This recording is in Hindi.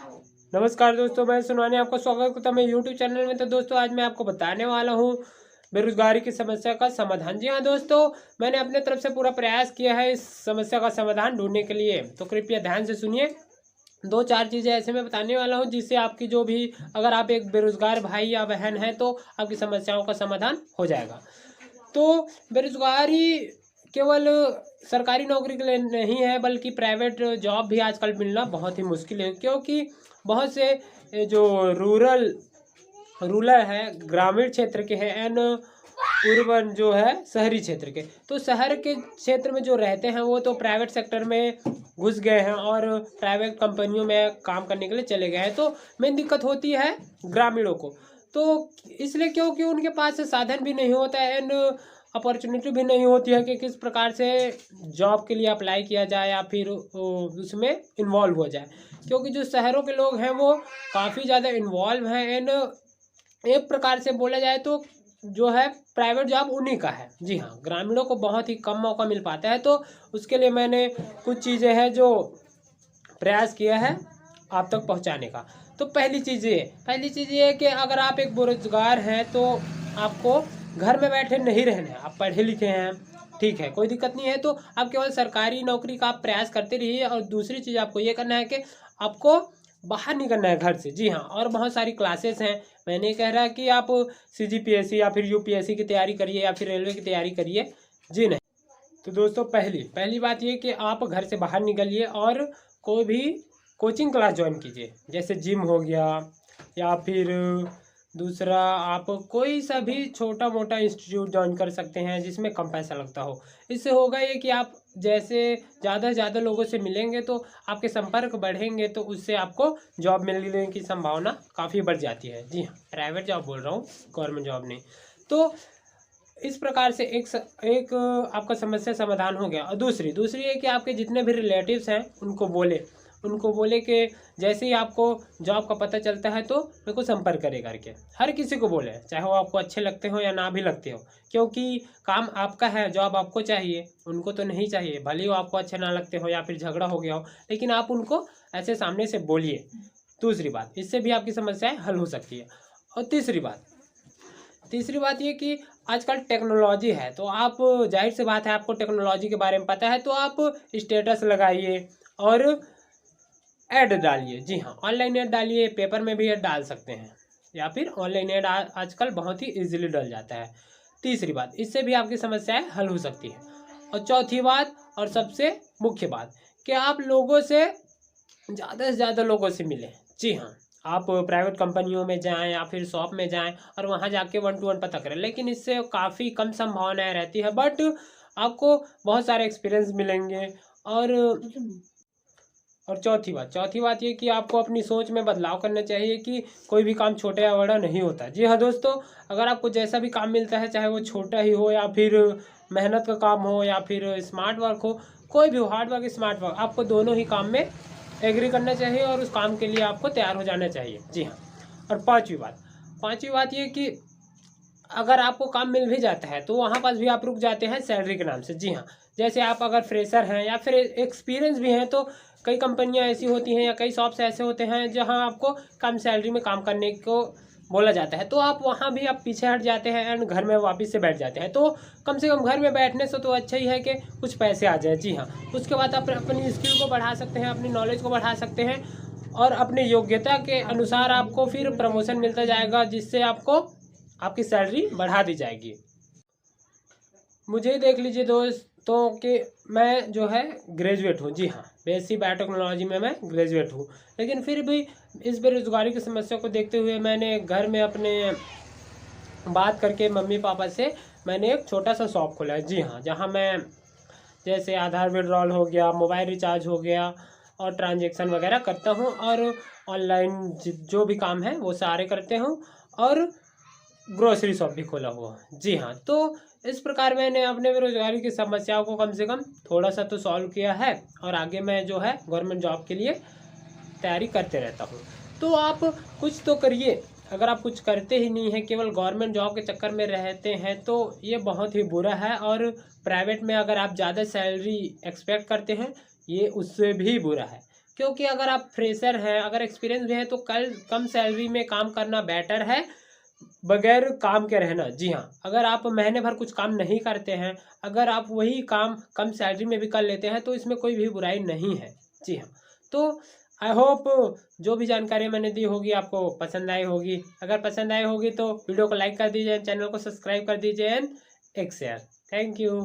नमस्कार दोस्तों, मैं सुनाने आपका स्वागत करता हूं मेरे यूट्यूब चैनल में। तो दोस्तों आज मैं आपको बताने वाला हूं बेरोजगारी की समस्या का समाधान। जी हाँ दोस्तों, मैंने अपने तरफ से पूरा प्रयास किया है इस समस्या का समाधान ढूंढने के लिए। तो कृपया ध्यान से सुनिए। दो चार चीज़ें ऐसे मैं बताने वाला हूं जिससे आपकी जो भी, अगर आप एक बेरोजगार भाई या बहन है तो आपकी समस्याओं का समाधान हो जाएगा। तो बेरोजगारी केवल सरकारी नौकरी के लिए नहीं है, बल्कि प्राइवेट जॉब भी आजकल मिलना बहुत ही मुश्किल है, क्योंकि बहुत से जो रूरल रूरल है, ग्रामीण क्षेत्र के हैं, एंड urban जो है शहरी क्षेत्र के। तो शहर के क्षेत्र में जो रहते हैं वो तो प्राइवेट सेक्टर में घुस गए हैं और प्राइवेट कंपनियों में काम करने के लिए चले गए हैं। तो मेन दिक्कत होती है ग्रामीणों को। तो इसलिए क्योंकि उनके पास साधन भी नहीं होता है एंड अपॉर्चुनिटी भी नहीं होती है कि किस प्रकार से जॉब के लिए अप्लाई किया जाए या फिर उसमें इन्वॉल्व हो जाए। क्योंकि जो शहरों के लोग हैं वो काफ़ी ज़्यादा इन्वॉल्व हैं एंड एक प्रकार से बोला जाए तो जो है प्राइवेट जॉब उन्हीं का है। जी हाँ, ग्रामीणों को बहुत ही कम मौका मिल पाता है। तो उसके लिए मैंने कुछ चीज़ें हैं जो प्रयास किया है आप तक पहुंचाने का। तो पहली चीज़ ये है कि अगर आप एक बेरोजगार हैं तो आपको घर में बैठे नहीं रहना है। आप पढ़े लिखे हैं, ठीक है, कोई दिक्कत नहीं है। तो आप केवल सरकारी नौकरी का आप प्रयास करते रहिए। और दूसरी चीज़ आपको ये करना है कि आपको बाहर निकलना है घर से। जी हाँ, और बहुत सारी क्लासेस हैं। मैं नहीं कह रहा कि आप CGPSC या फिर UPSC की तैयारी करिए या फिर रेलवे की तैयारी करिए। जी नहीं। तो दोस्तों पहली बात ये कि आप घर से बाहर निकलिए और कोई भी कोचिंग क्लास ज्वाइन कीजिए, जैसे जिम हो गया या फिर दूसरा आप कोई सा भी छोटा मोटा इंस्टीट्यूट ज्वाइन कर सकते हैं जिसमें कम पैसा लगता हो। इससे होगा ये कि आप जैसे ज़्यादा से ज़्यादा लोगों से मिलेंगे तो आपके संपर्क बढ़ेंगे, तो उससे आपको जॉब मिलने की संभावना काफ़ी बढ़ जाती है। जी हाँ, प्राइवेट जॉब बोल रहा हूँ, गवर्नमेंट जॉब नहीं। तो इस प्रकार से एक आपका समस्या समाधान हो गया। और दूसरी है कि आपके जितने भी रिलेटिव्स हैं उनको बोले कि जैसे ही आपको जॉब का पता चलता है तो मेरे को संपर्क करे करके। हर किसी को बोले, चाहे वो आपको अच्छे लगते हो या ना भी लगते हो, क्योंकि काम आपका है, जॉब आपको चाहिए, उनको तो नहीं चाहिए। भले ही वो आपको अच्छे ना लगते हो या फिर झगड़ा हो गया हो, लेकिन आप उनको ऐसे सामने से बोलिए। दूसरी बात, इससे भी आपकी समस्याएं हल हो सकती है। और तीसरी बात ये कि आजकल टेक्नोलॉजी है, तो आप जाहिर सी बात है आपको टेक्नोलॉजी के बारे में पता है, तो आप स्टेटस लगाइए और ऐड डालिए। जी हाँ, ऑनलाइन ऐड डालिए, पेपर में भी ऐड डाल सकते हैं या फिर ऑनलाइन ऐड आजकल बहुत ही इजीली डल जाता है। तीसरी बात, इससे भी आपकी समस्याएं हल हो सकती है। और चौथी बात और सबसे मुख्य बात कि आप लोगों से ज़्यादा से ज़्यादा लोगों से मिलें। जी हाँ, आप प्राइवेट कंपनियों में जाएं या फिर शॉप में जाएं और वहां जाके 1 टू 1 पता करें, लेकिन इससे काफ़ी कम संभावनाएं रहती है, बट आपको बहुत सारे एक्सपीरियंस मिलेंगे। और चौथी बात ये कि आपको अपनी सोच में बदलाव करना चाहिए कि कोई भी काम छोटा या बड़ा नहीं होता। जी हाँ दोस्तों, अगर आपको जैसा भी काम मिलता है, चाहे वो छोटा ही हो या फिर मेहनत का काम हो या फिर स्मार्ट वर्क हो, कोई भी हो, हार्ड वर्क स्मार्ट वर्क, आपको दोनों ही काम में एग्री करना चाहिए और उस काम के लिए आपको तैयार हो जाना चाहिए। जी हाँ। और पांचवी बात ये कि अगर आपको काम मिल भी जाता है तो वहाँ पास भी आप रुक जाते हैं सैलरी के नाम से। जी हाँ, जैसे आप अगर फ्रेशर हैं या फिर एक्सपीरियंस भी हैं तो कई कंपनियां ऐसी होती हैं या कई शॉप्स ऐसे होते हैं जहां आपको कम सैलरी में काम करने को बोला जाता है, तो आप वहां भी आप पीछे हट जाते हैं एंड घर में वापस से बैठ जाते हैं। तो कम से कम घर में बैठने से तो अच्छा ही है कि कुछ पैसे आ जाए। जी हाँ, उसके बाद आप अपनी स्किल को बढ़ा सकते हैं, अपनी नॉलेज को बढ़ा सकते हैं और अपनी योग्यता के अनुसार आपको फिर प्रमोशन मिलता जाएगा, जिससे आपको आपकी सैलरी बढ़ा दी जाएगी। मुझे देख लीजिए दोस्तों कि मैं जो है ग्रेजुएट हूँ। जी हाँ, BSc बायोटेक्नोलॉजी में मैं ग्रेजुएट हूँ, लेकिन फिर भी इस बेरोजगारी की समस्या को देखते हुए मैंने घर में अपने बात करके मम्मी पापा से मैंने एक छोटा सा शॉप खोला है। जी हाँ, जहाँ मैं जैसे आधार विड्रॉल हो गया, मोबाइल रिचार्ज हो गया और ट्रांजेक्शन वगैरह करता हूँ, और ऑनलाइन जो भी काम है वो सारे करते हूँ, और ग्रोसरी शॉप भी खोला हुआ है। जी हाँ, तो इस प्रकार मैंने अपने बेरोजगारी की समस्याओं को कम से कम थोड़ा सा तो सॉल्व किया है, और आगे मैं जो है गवर्नमेंट जॉब के लिए तैयारी करते रहता हूँ। तो आप कुछ तो करिए। अगर आप कुछ करते ही नहीं हैं, केवल गवर्नमेंट जॉब के चक्कर में रहते हैं, तो ये बहुत ही बुरा है। और प्राइवेट में अगर आप ज़्यादा सैलरी एक्सपेक्ट करते हैं, ये उससे भी बुरा है, क्योंकि अगर आप फ्रेशर हैं, अगर एक्सपीरियंस भी है तो कम सैलरी में काम करना बेटर है बगैर काम के रहना। जी हाँ, अगर आप महीने भर कुछ काम नहीं करते हैं, अगर आप वही काम कम सैलरी में भी कर लेते हैं तो इसमें कोई भी बुराई नहीं है। जी हाँ, तो आई होप जो भी जानकारी मैंने दी होगी आपको पसंद आई होगी। अगर पसंद आई होगी तो वीडियो को लाइक कर दीजिए, चैनल को सब्सक्राइब कर दीजिए एंड एक शेयर। Thank you.